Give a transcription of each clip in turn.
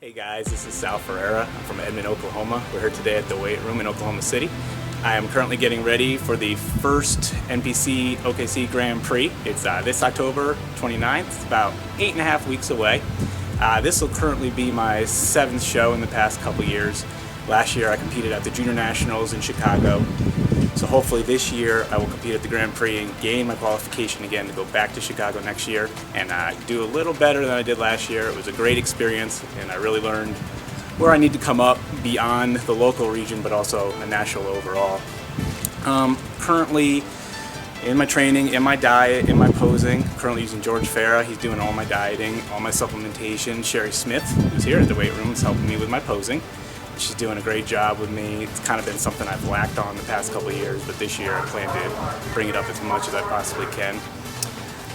Hey guys, this is Sal Ferreira. I'm from Edmond, Oklahoma. We're here today at the weight room in Oklahoma City. I am currently getting ready for the first NPC OKC Grand Prix. It's this October 29th. It's about 8.5 weeks away. This will currently be my 7th show in the past couple years. Last year I competed at the Junior Nationals in Chicago. So hopefully this year I will compete at the Grand Prix and gain my qualification again to go back to Chicago next year and do a little better than I did last year. It was a great experience and I really learned where I need to come up beyond the local region but also a national overall. Currently in my training, in my diet, in my posing, currently using George Farah. He's doing all my dieting, all my supplementation. Sherry Smith, who's here at the weight room, is helping me with my posing. She's doing a great job with me. It's kind of been something I've lacked on the past couple of years, but this year I plan to bring it up as much as I possibly can.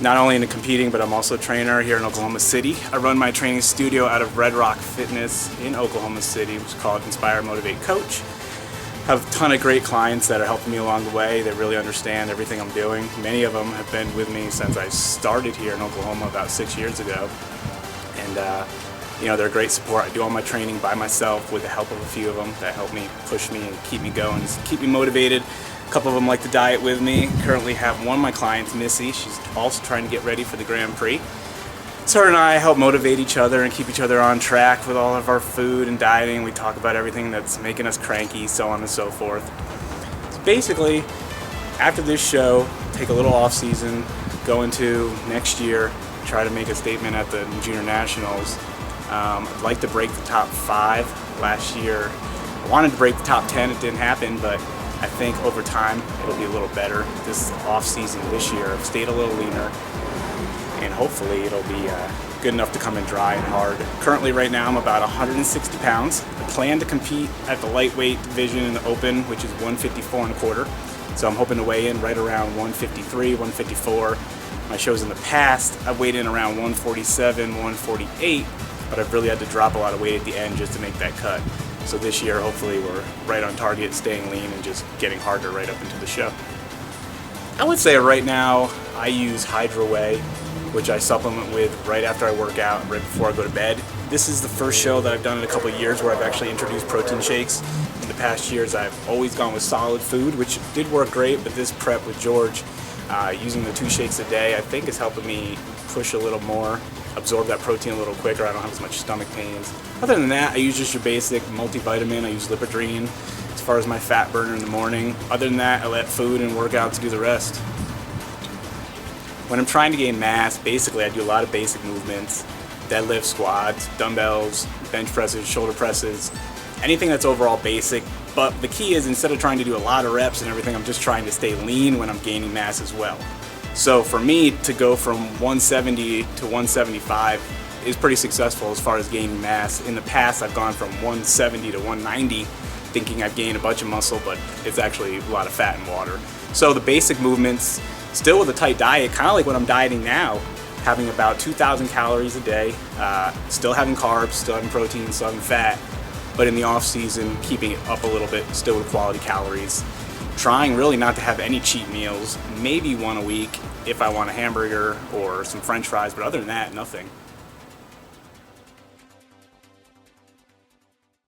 Not only in the competing, but I'm also a trainer here in Oklahoma City. I run my training studio out of Red Rock Fitness in Oklahoma City, which is called Inspire, Motivate, Coach. I have a ton of great clients that are helping me along the way. They really understand everything I'm doing. Many of them have been with me since I started here in Oklahoma about 6 years ago. And you know, they're a great support. I do all my training by myself with the help of a few of them that help me push me and keep me going, just keep me motivated. A couple of them like to diet with me. Currently have one of my clients, Missy. She's also trying to get ready for the Grand Prix. So her and I help motivate each other and keep each other on track with all of our food and dieting. We talk about everything that's making us cranky, so on and so forth. So basically, after this show, take a little off season, go into next year, try to make a statement at the Junior Nationals. I'd like to break the top 5. Last year I wanted to break the top 10, it didn't happen, but I think over time it'll be a little better. This off season this year I've stayed a little leaner and hopefully it'll be good enough to come in dry and hard. Currently right now I'm about 160 pounds. I plan to compete at the lightweight division in the open, which is 154 1/4. So I'm hoping to weigh in right around 153, 154. My shows in the past I've weighed in around 147, 148. But I've really had to drop a lot of weight at the end just to make that cut. So this year, hopefully we're right on target, staying lean and just getting harder right up into the show. I would say right now, I use Hydro Whey, which I supplement with right after I work out, right before I go to bed. This is the first show that I've done in a couple of years where I've actually introduced protein shakes. In the past years, I've always gone with solid food, which did work great, but this prep with George, using the 2 shakes a day, I think is helping me push a little more, absorb that protein a little quicker. I don't have as much stomach pains. Other than that, I use just your basic multivitamin. I use Lipidrine as far as my fat burner in the morning. Other than that, I let food and workouts do the rest. When I'm trying to gain mass, basically I do a lot of basic movements, deadlift, squats, dumbbells, bench presses, shoulder presses, anything that's overall basic. But the key is, instead of trying to do a lot of reps and everything, I'm just trying to stay lean when I'm gaining mass as well. So for me to go from 170 to 175 is pretty successful as far as gaining mass. In the past, I've gone from 170 to 190 thinking I've gained a bunch of muscle, but it's actually a lot of fat and water. So the basic movements, still with a tight diet, kind of like what I'm dieting now, having about 2,000 calories a day, still having carbs, still having protein, still having fat, but in the off season, keeping it up a little bit, still with quality calories. Trying really not to have any cheat meals, maybe one a week if I want a hamburger or some French fries, but other than that, nothing.